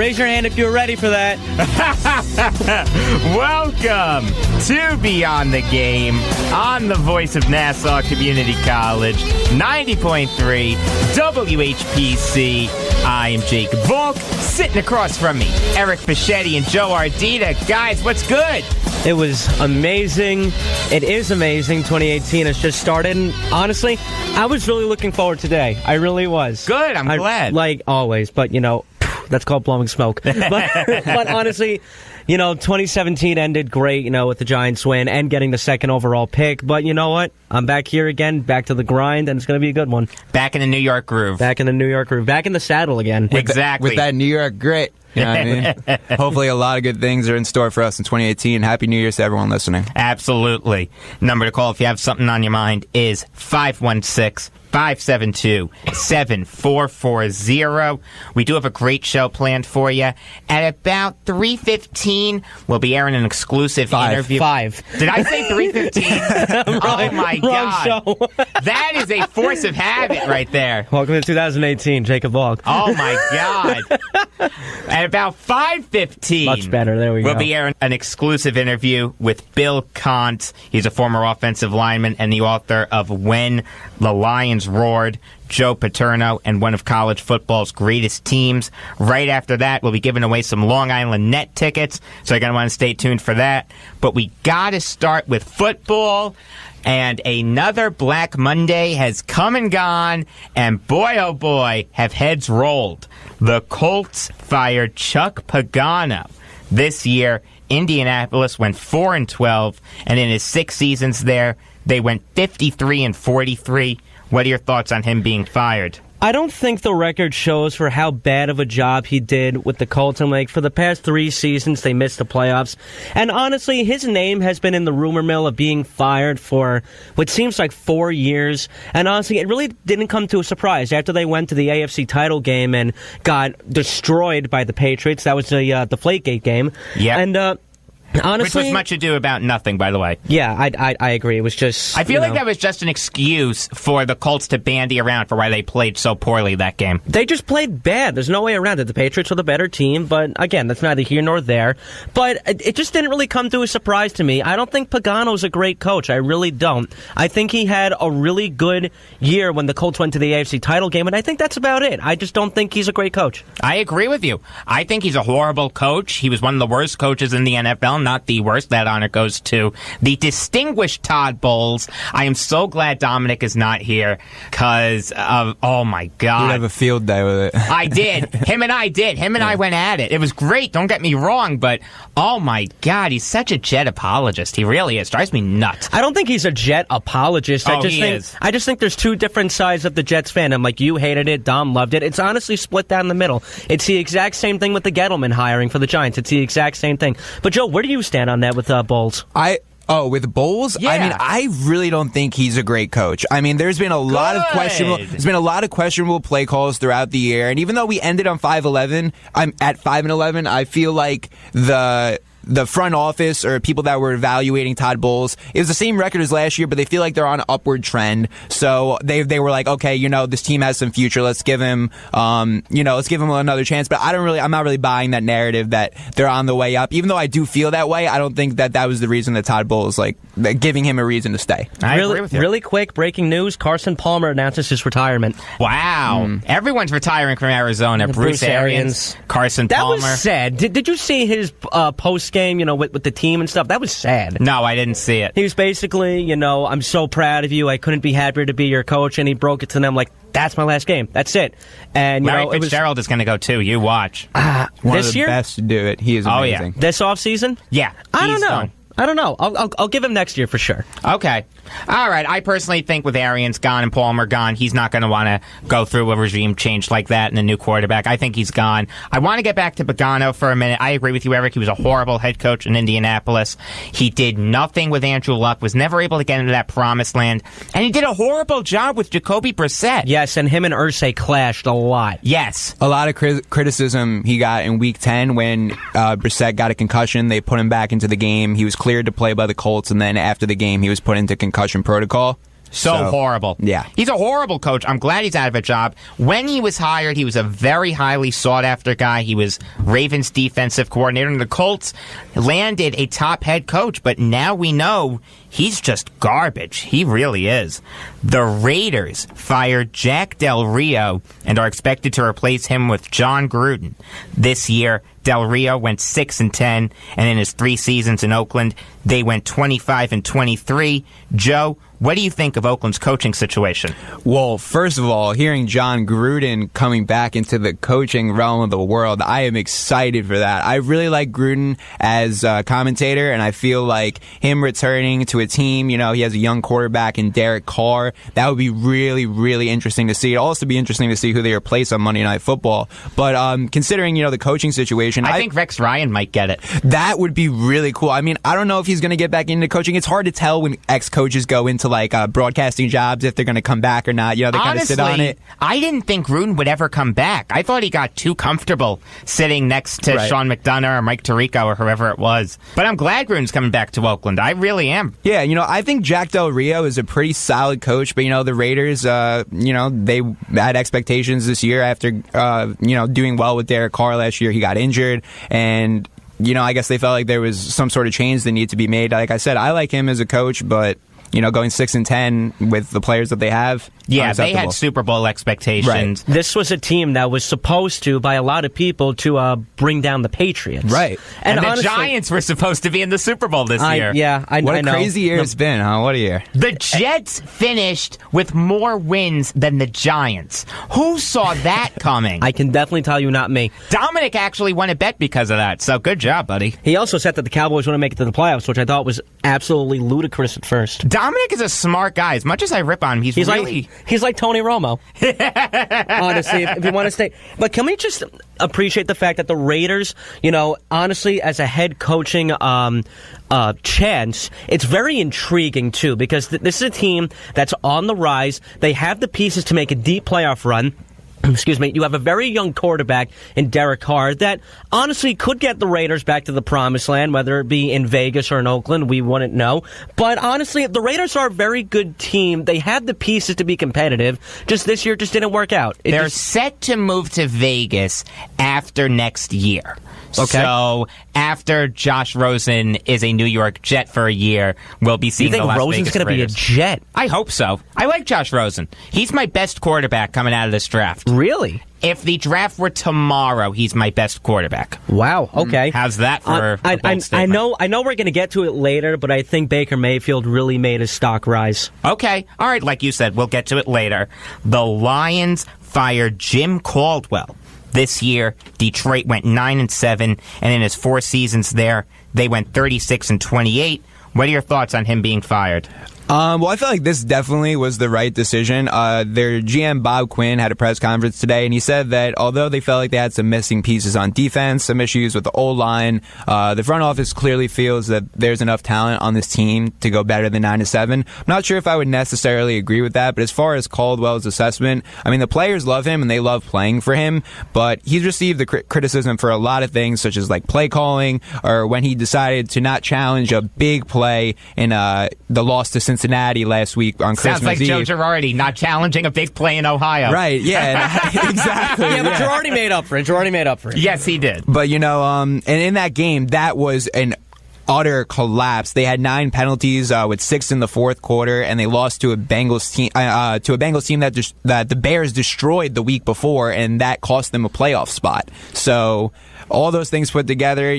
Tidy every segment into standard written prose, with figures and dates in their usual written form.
Raise your hand if you're ready for that. Welcome to Beyond the Game on the voice of Nassau Community College, 90.3 WHPC. I am Jake Volk. Sitting across from me, Eric Fischetti and Joe Ardita. Guys, what's good? It was amazing. It is amazing. 2018 has just started. And honestly, I was really looking forward today. I really was. Good, I'm glad. Like always, but that's called blowing smoke. But honestly, 2017 ended great, with the Giants win and getting the second overall pick. But you know what? I'm back here again, back to the grind, and it's going to be a good one. Back in the New York groove. Back in the New York groove. Back in the saddle again. Exactly. With that New York grit. You know what I mean? Hopefully a lot of good things are in store for us in 2018. Happy New Year's to everyone listening. Absolutely. Number to call if you have something on your mind is 516-572-7440. We do have a great show planned for you. At about 3:15, we'll be airing an exclusive interview. 5. Did I say 3:15? Oh, my God. Show. That is a force of habit right there. Welcome to 2018, Jacob Volk. Oh, my God. At about 5:15, much better. There we go. We'll be airing an exclusive interview with Bill Contz. He's a former offensive lineman and the author of When the Lions Roared, Joe Paterno, and one of college football's greatest teams. Right after that, we'll be giving away some Long Island Net tickets, so you're going to want to stay tuned for that. But we got to start with football. And another Black Monday has come and gone, and boy, oh boy, have heads rolled. The Colts fired Chuck Pagano. This year, Indianapolis went 4-12, and in his 6 seasons there, they went 53-43. What are your thoughts on him being fired? I don't think the record shows for how bad of a job he did with the Colts. And for the past 3 seasons, they missed the playoffs. And honestly, his name has been in the rumor mill of being fired for what seems like 4 years. And honestly, it really didn't come to a surprise. After they went to the AFC title game and got destroyed by the Patriots, that was the Deflategate game. Yeah. And honestly, which was much ado about nothing, by the way. Yeah, I agree. It was just... I feel like that was just an excuse for the Colts to bandy around for why they played so poorly that game. They just played bad. There's no way around it. The Patriots were the better team, but again, that's neither here nor there. But it just didn't really come to a surprise to me. I don't think Pagano's a great coach. I really don't. I think he had a really good year when the Colts went to the AFC title game, and I think that's about it. I just don't think he's a great coach. I agree with you. I think he's a horrible coach. He was one of the worst coaches in the NFL. Not the worst. That honor goes to the distinguished Todd Bowles. I am so glad Dominic is not here because of, oh my God. You'd have a field day with it. I did. Him and I went at it. It was great. Don't get me wrong, but oh my God, he's such a Jet apologist. He really is. Drives me nuts. I don't think he's a Jet apologist. I just think there's two different sides of the Jets fandom. Like, you hated it, Dom loved it. It's honestly split down the middle. It's the exact same thing with the Gettleman hiring for the Giants. It's the exact same thing. But Joe, where do you stand on that with Bowles? With Bowles? Yeah. I mean, I really don't think he's a great coach. I mean, there's been a lot of questionable play calls throughout the year, and even though we ended on 5-11, I'm at 5-11, I feel like the front office or people that were evaluating Todd Bowles, it was the same record as last year, but they feel like they're on an upward trend. So they were like, okay, this team has some future. Let's give him, let's give him another chance. But I'm not really buying that narrative that they're on the way up. Even though I do feel that way, I don't think that was the reason that Todd Bowles, giving him a reason to stay. I agree with you. Really quick, breaking news, Carson Palmer announces his retirement. Wow. Everyone's retiring from Arizona. Bruce Arians, Carson Palmer. That was sad. Did you see his post game, with the team and stuff? That was sad. No, I didn't see it. He was basically, I'm so proud of you. I couldn't be happier to be your coach. And he broke it to them like, that's my last game. That's it. And Larry Fitzgerald is going to go too. You watch. One of the best to do it. He is amazing. Oh, yeah. This offseason? Yeah. I don't know. Done. I don't know. I'll give him next year for sure. Okay. All right. I personally think with Arians gone and Palmer gone, he's not going to want to go through a regime change like that and a new quarterback. I think he's gone. I want to get back to Pagano for a minute. I agree with you, Eric. He was a horrible head coach in Indianapolis. He did nothing with Andrew Luck, was never able to get into that promised land, and he did a horrible job with Jacoby Brissett. Yes, and him and Irsay clashed a lot. Yes. A lot of criticism he got in Week 10 when Brissett got a concussion. They put him back into the game. He was cleared to play by the Colts, and then after the game, he was put into concussion protocol. So horrible. Yeah. He's a horrible coach. I'm glad he's out of a job. When he was hired, he was a very highly sought-after guy. He was Ravens' defensive coordinator, and the Colts landed a top head coach, but now we know he's just garbage. He really is. The Raiders fired Jack Del Rio and are expected to replace him with John Gruden. This year, Del Rio went 6-10, and in his 3 seasons in Oakland, they went 25-23. Joe, what do you think of Oakland's coaching situation? Well, first of all, hearing John Gruden coming back into the coaching realm of the world, I am excited for that. I really like Gruden as a commentator, and I feel like him returning to a team, he has a young quarterback in Derek Carr. That would be really, really interesting to see. It'll also be interesting to see who they replace on Monday Night Football. But considering, the coaching situation, I think Rex Ryan might get it. That would be really cool. I mean, I don't know if he's going to get back into coaching. It's hard to tell when ex-coaches go into broadcasting jobs if they're going to come back or not. They kind of sit on it. I didn't think Gruden would ever come back. I thought he got too comfortable sitting next to Sean McDonough or Mike Tirico or whoever it was. But I'm glad Gruden's coming back to Oakland. I really am. Yeah, I think Jack Del Rio is a pretty solid coach, but the Raiders, they had expectations this year after doing well with Derek Carr last year. He got injured, and I guess they felt like there was some sort of change that needed to be made. Like I said, I like him as a coach, but going 6-10 with the players that they have. Yeah, they had Super Bowl expectations. Right. This was a team that was supposed to, by a lot of people, to bring down the Patriots. Right. And honestly, the Giants were supposed to be in the Super Bowl this year. Yeah, I know. What a crazy year it's been, huh? What a year. The Jets finished with more wins than the Giants. Who saw that coming? I can definitely tell you, not me. Dominic actually won a bet because of that, so good job, buddy. He also said that the Cowboys want to make it to the playoffs, which I thought was absolutely ludicrous at first. Dominic is a smart guy. As much as I rip on him, he's really... He's like Tony Romo. Honestly, if you want to stay. But can we just appreciate the fact that the Raiders, honestly, as a head coaching chance, it's very intriguing, too, because this is a team that's on the rise. They have the pieces to make a deep playoff run. Excuse me, you have a very young quarterback in Derek Carr that honestly could get the Raiders back to the promised land, whether it be in Vegas or in Oakland, we wouldn't know. But honestly, the Raiders are a very good team. They have the pieces to be competitive. Just this year just didn't work out. They're set to move to Vegas after next year. Okay. So after Josh Rosen is a New York Jet for a year, we'll be seeing the Las Vegas Raiders. You think Rosen's going to be a Jet? I hope so. I like Josh Rosen. He's my best quarterback coming out of this draft. Really? If the draft were tomorrow, he's my best quarterback. Wow. Okay. How's that for a bold statement? I know we're going to get to it later, but I think Baker Mayfield really made his stock rise. Okay. All right. Like you said, we'll get to it later. The Lions fired Jim Caldwell. This year, Detroit went 9-7, and in his 4 seasons there, they went 36-28. What are your thoughts on him being fired? Well, I feel like this definitely was the right decision. Their GM, Bob Quinn, had a press conference today, and he said that although they felt like they had some missing pieces on defense, some issues with the O-line, the front office clearly feels that there's enough talent on this team to go better than 9-7. I'm not sure if I would necessarily agree with that, but as far as Caldwell's assessment, I mean, the players love him and they love playing for him, but he's received the criticism for a lot of things, such as like play calling, or when he decided to not challenge a big play in the loss to Cincinnati last week on Christmas Eve. Sounds like Joe Girardi not challenging a big play in Ohio. Right, yeah, exactly. Yeah, but Girardi made up for it. Yes, he did. But, and in that game, that was an utter collapse. They had 9 penalties with 6 in the fourth quarter, and they lost to a Bengals team that the Bears destroyed the week before, and that cost them a playoff spot. So all those things put together,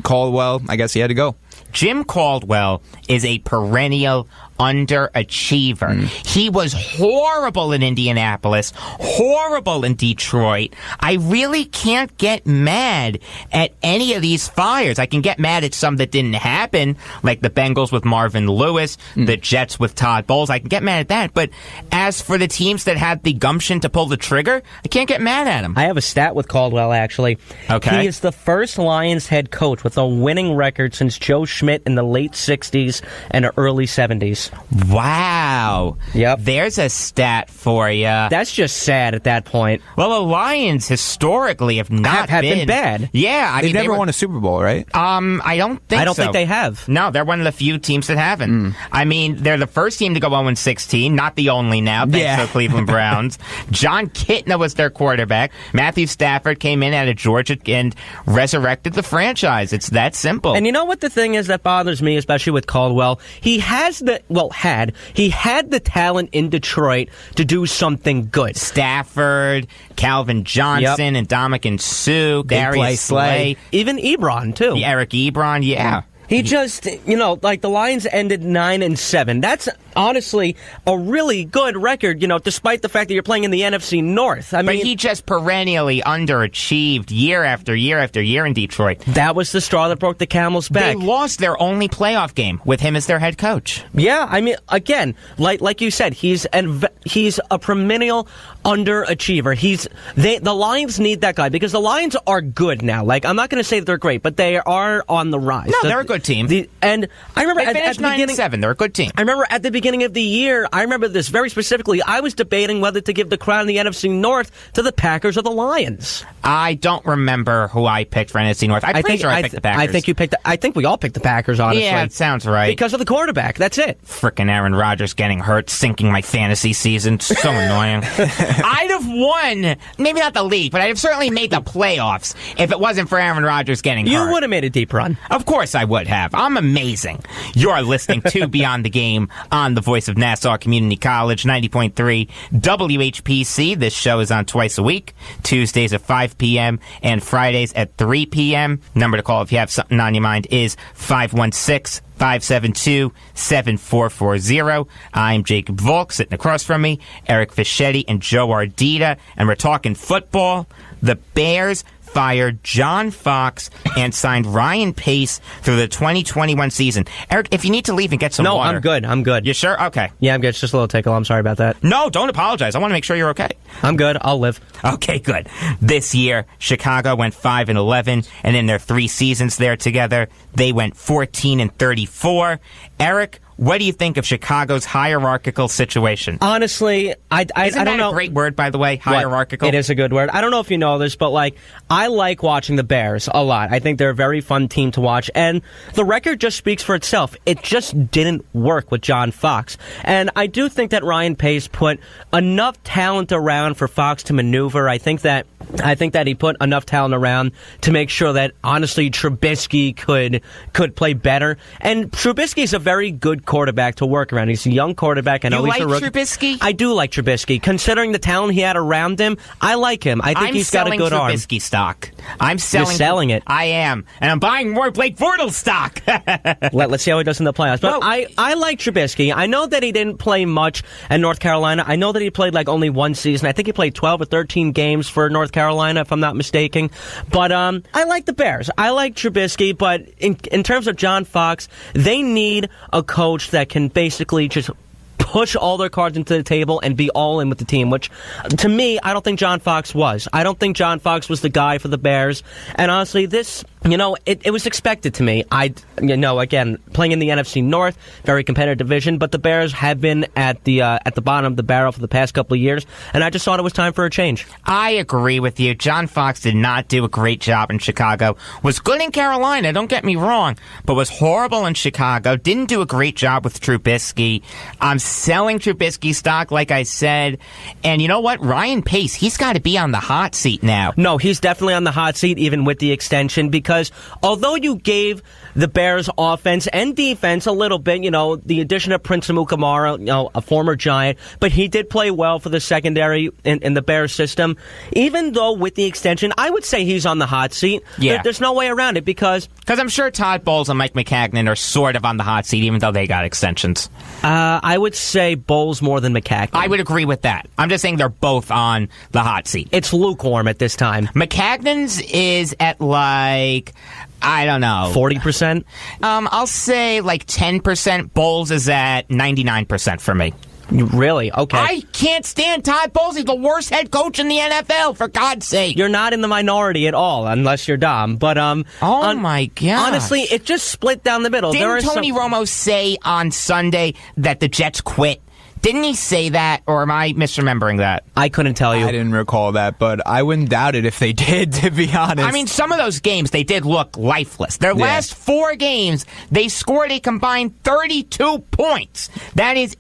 Caldwell, I guess he had to go. Jim Caldwell is a perennial underachiever. He was horrible in Indianapolis, horrible in Detroit. I really can't get mad at any of these fires. I can get mad at some that didn't happen, like the Bengals with Marvin Lewis, the Jets with Todd Bowles. I can get mad at that. But as for the teams that had the gumption to pull the trigger, I can't get mad at them. I have a stat with Caldwell, actually. Okay. He is the first Lions head coach with a winning record since Joe Schmidt in the late 60s and early 70s. Wow. Yep. There's a stat for you. That's just sad at that point. Well, the Lions historically have not have been bad. Yeah, They've never won a Super Bowl, right? I don't think so. I don't think they have. No, they're one of the few teams that haven't. I mean, they're the first team to go 0-16, not the only now, thanks to the Cleveland Browns. John Kitna was their quarterback. Matthew Stafford came in out of Georgia and resurrected the franchise. It's that simple. And you know what the thing is that bothers me, especially with Caldwell? He has he had the talent in Detroit to do something good. Stafford, Calvin Johnson, and Ndamukong Suh, Darius Slay. Even Ebron, too. Eric Ebron, yeah. He just, like the Lions ended 9-7. That's honestly a really good record, despite the fact that you're playing in the NFC North. But he just perennially underachieved year after year after year in Detroit. That was the straw that broke the camel's back. They lost their only playoff game with him as their head coach. Yeah, again, like you said, he's a perennial underachiever. The Lions need that guy because the Lions are good now. Like, I'm not going to say that they're great, but they are on the rise. No, they're a good team. And I remember they finished 9-7. They're a good team. I remember at the beginning of the year, I remember this very specifically, I was debating whether to give the crown in the NFC North to the Packers or the Lions. I don't remember who I picked for NFC North. I'm pretty sure I picked the Packers. I think we all picked the Packers, honestly. Yeah, it sounds right. Because of the quarterback. That's it. Frickin' Aaron Rodgers getting hurt, sinking my fantasy season. So annoying. I'd have won, maybe not the league, but I'd have certainly made the playoffs if it wasn't for Aaron Rodgers getting hurt. You would have made a deep run. Of course I would have. I'm amazing. You're listening to Beyond the Game on the voice of Nassau Community College, 90.3 WHPC. This show is on twice a week, Tuesdays at 5 p.m. and Fridays at 3 p.m. Number to call if you have something on your mind is 516-572-7440. I'm Jacob Volk. Sitting across from me, Eric Fischetti and Joe Ardita, and we're talking football. The Bears fired John Fox and signed Ryan Pace through the 2021 season. Eric, if you need to leave and get some water. No, I'm good. You sure? Okay. Yeah, I'm good. It's just a little tickle. I'm sorry about that. No, don't apologize. I want to make sure you're okay. I'm good. I'll live. Okay, good. This year, Chicago went 5-11, and in their 3 seasons there together, they went 14-34. Eric, what do you think of Chicago's hierarchical situation? Honestly, I don't know. Isn't that a great word, by the way? Hierarchical? It is a good word. I don't know if you know this, but I like watching the Bears a lot. I think they're a very fun team to watch, and the record just speaks for itself. It just didn't work with John Fox. And I do think that Ryan Pace put enough talent around for Fox to maneuver. I think that he put enough talent around to make sure that, honestly, Trubisky could play better. And Trubisky's a very good quarterback to work around. He's a young quarterback. I know he's a rookie. Trubisky? I do like Trubisky. Considering the talent he had around him, I like him. I think he's got a good arm. I'm selling Trubisky stock. I'm selling. You're selling it. I am. And I'm buying more Blake Bortles stock. Let's see how he does in the playoffs. But I like Trubisky. I know that he didn't play much at North Carolina. I know that he played only one season. I think he played 12 or 13 games for North Carolina, if I'm not mistaken. But I like the Bears. I like Trubisky. But in terms of John Fox, they need a coach that can basically just push all their cards into the table and be all in with the team, which, to me, I don't think John Fox was. I don't think John Fox was the guy for the Bears. And honestly, this, it was expected to me. Again, playing in the NFC North, very competitive division, but the Bears have been at the bottom of the barrel for the past couple of years, and I just thought it was time for a change. I agree with you. John Fox did not do a great job in Chicago. Was good in Carolina, don't get me wrong, but was horrible in Chicago. Didn't do a great job with Trubisky. I'm selling Trubisky stock, like I said. And you know what? Ryan Pace, he's got to be on the hot seat now. No, he's definitely on the hot seat, even with the extension, because although you gave the Bears offense and defense a little bit, the addition of Prince Amukamara, a former Giant, but he did play well for the secondary in the Bears system. Even though with the extension, I would say he's on the hot seat. Yeah. There's no way around it because I'm sure Todd Bowles and Mike McCagnon are sort of on the hot seat, even though they got extensions. I would say Bowles more than McCagnon. I would agree with that. I'm just saying they're both on the hot seat. It's lukewarm at this time. McCagnon's is at I don't know. 40%? I'll say 10%. Bowles is at 99% for me. Really? Okay. I can't stand Todd Bowles. He's the worst head coach in the NFL, for God's sake. You're not in the minority at all, unless you're Dom. But my God! honestly, it just split down the middle. Didn't Tony Romo say on Sunday that the Jets quit? Didn't he say that, or am I misremembering that? I couldn't tell you. I didn't recall that, but I wouldn't doubt it if they did, to be honest. I mean, some of those games, they did look lifeless. Their last 4 games, they scored a combined 32 points. That is